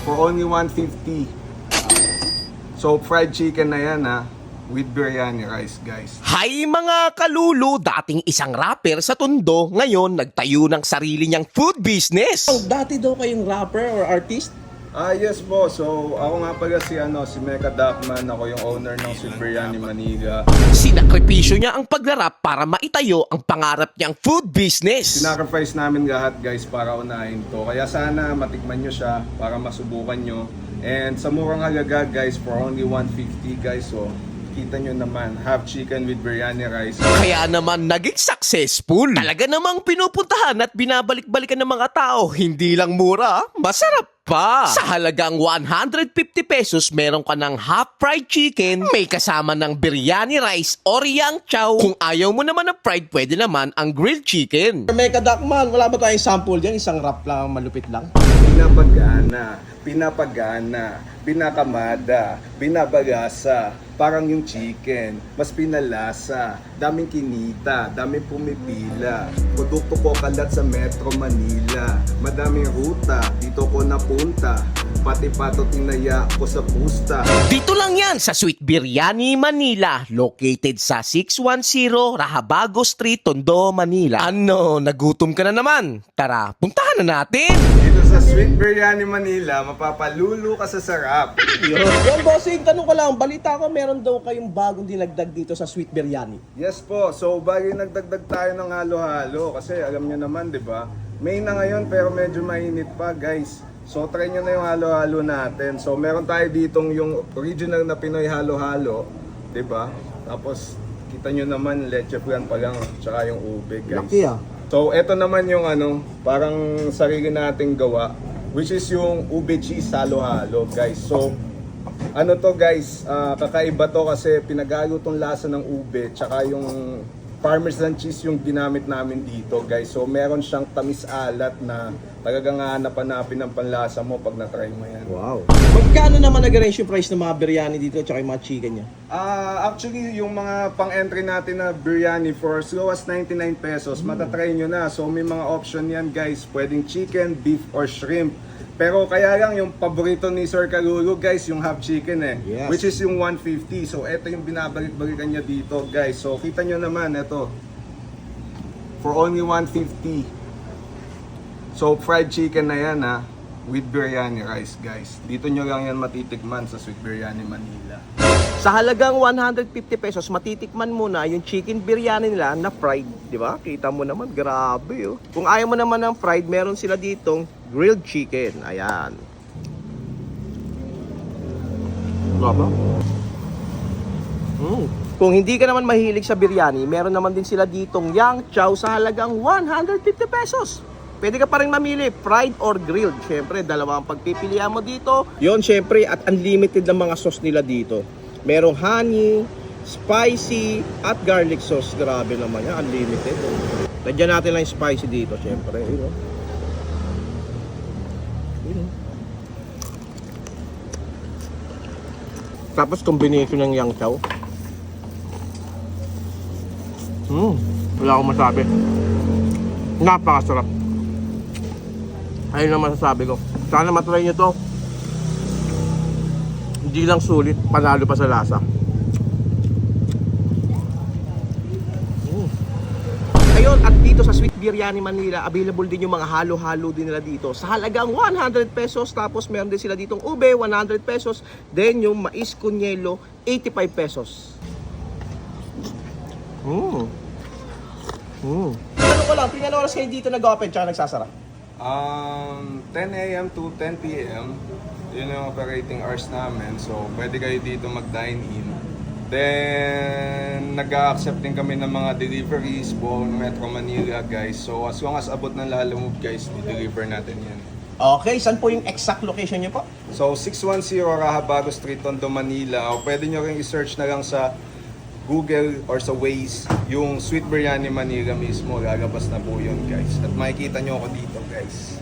for only 150. So fried chicken na yan with biryani rice, guys. Hay mga kalulu, dating isang rapper sa Tondo, ngayon nagtayo ng sarili niyang food business. Dati daw kayong rapper or artist? Yes po. So ako nga pala si Mecca Duckman. Ako yung owner ng Sweet Biryani Manila. Sinakripisyo niya ang paglarap para maitayo ang pangarap niyang food business. Sinacrifice namin lahat, guys, para unahin to. Kaya sana matikman nyo siya para masubukan nyo. And sa murang halaga, guys, for only 150, guys. So kita nyo naman, half chicken with biryani rice. Kaya naman naging successful. Talaga namang pinupuntahan at binabalik-balikan ng mga tao. Hindi lang mura, masarap pa. Sa halagang 150 pesos, meron ka ng half fried chicken, may kasama ng biryani rice or yang chow. Kung ayaw mo naman ng fried, pwede naman ang grilled chicken. Mecca Duckman, wala ba tayong sample dyan? Isang wrap lang, malupit lang. Pinapagana, binakamada, binabagasa. Parang yung chicken, mas pinalasa, daming kinita, daming pumipila. Produkto ko kalat sa Metro Manila, madaming ruta, dito ko napunta. Pati pato tinaya ko sa pusta. Dito lang yan sa Sweet Biryani Manila, located sa 610 Rahabago Street, Tondo, Manila. Ano, nagutom ka na naman? Tara, puntahan na natin! Dito sa Sweet Biryani Manila, mapapalulu ka sa sarap. Yung bossing, tanong ko lang, balita ko meron daw kayong bagong dinagdag dito sa Sweet Biryani. Yes po, so bagay nagdagdag tayo ng halo-halo kasi alam nyo naman, di ba? May na ngayon pero medyo mainit pa, guys. So try nyo na yung halo-halo natin. So meron tayo ditong yung original na Pinoy halo-halo, di ba? Tapos kita nyo naman leche flan pa lang, tsaka yung ube, guys. Laki So eto naman yung parang sarili nating gawa, which is yung ube cheese halo-halo, guys. So to, guys, kakaiba to kasi pinagalo tong lasa ng ube tsaka yung Parmesan cheese yung ginamit namin dito, guys. So meron siyang tamis-alat na talagang hanap-hanapin ng panlasa mo pag na-try mo yan. Wow. Magkano naman nag-range yung price ng mga biryani dito at yung mga chicken niya? Actually, yung mga pang-entry natin na biryani for as low as 99 pesos, matatry nyo na. So may mga option yan, guys. Pwedeng chicken, beef, or shrimp. Pero kaya lang yung paborito ni Sir Kalulu, guys, yung half chicken Yes. which is yung 150. So ito yung binabalik-balikan niya dito, guys. So kita nyo naman, ito. For only 150. So fried chicken na yan with biryani rice, guys. Dito nyo lang yan matitikman sa Sweet Biryani Manila. Sa halagang 150 pesos, matitikman mo na yung chicken biryani nila na fried, di ba? Kita mo naman, grabe Kung ayaw mo naman ng fried, meron sila ditong grilled chicken. Ayan. Grabe. Kung hindi ka naman mahilig sa biryani, meron naman din sila ditong yang chow sa halagang 150 pesos. Pwede ka pa rin mamili, fried or grilled. Siyempre, dalawa ang pagpipilian mo dito. Yon, siyempre, at unlimited ng mga sauce nila dito. Merong honey, spicy, at garlic sauce. Grabe naman yan, unlimited. Lagyan natin lang yung spicy dito, siyempre. Tapos combination ng yang chow. Wala akong masabi. Napakasarap. Ayun ang masasabi ko. Sana matry nyo to. Hindi lang sulit, panalo pa sa lasa. Ayun, at dito sa Sweet Biryani Manila, available din yung mga halo-halo din nila dito. Sa halagang 100 pesos, tapos meron din sila ditong ube, 100 pesos. Then yung mais kunyelo, 85 pesos. Ano ko lang, tingnan oras kayo dito nag-open tsaka nagsasara? 10 a.m. to 10 p.m. Yun yung operating hours namin. So, pwede kayo dito mag-dine-in. Then, nag-accept din kami ng mga deliveries buong Metro Manila, guys. So, as long as abot ng Lalamove, guys, i-deliver natin yan. Okay, saan po yung exact location nyo po? So, 610 Rahabago Street, Tondo, Manila. O pwede nyo rin i-search na lang sa Google or sa Waze yung Sweet Biryani Manila mismo. Lalabas na po yun, guys. At makikita nyo ako dito, guys.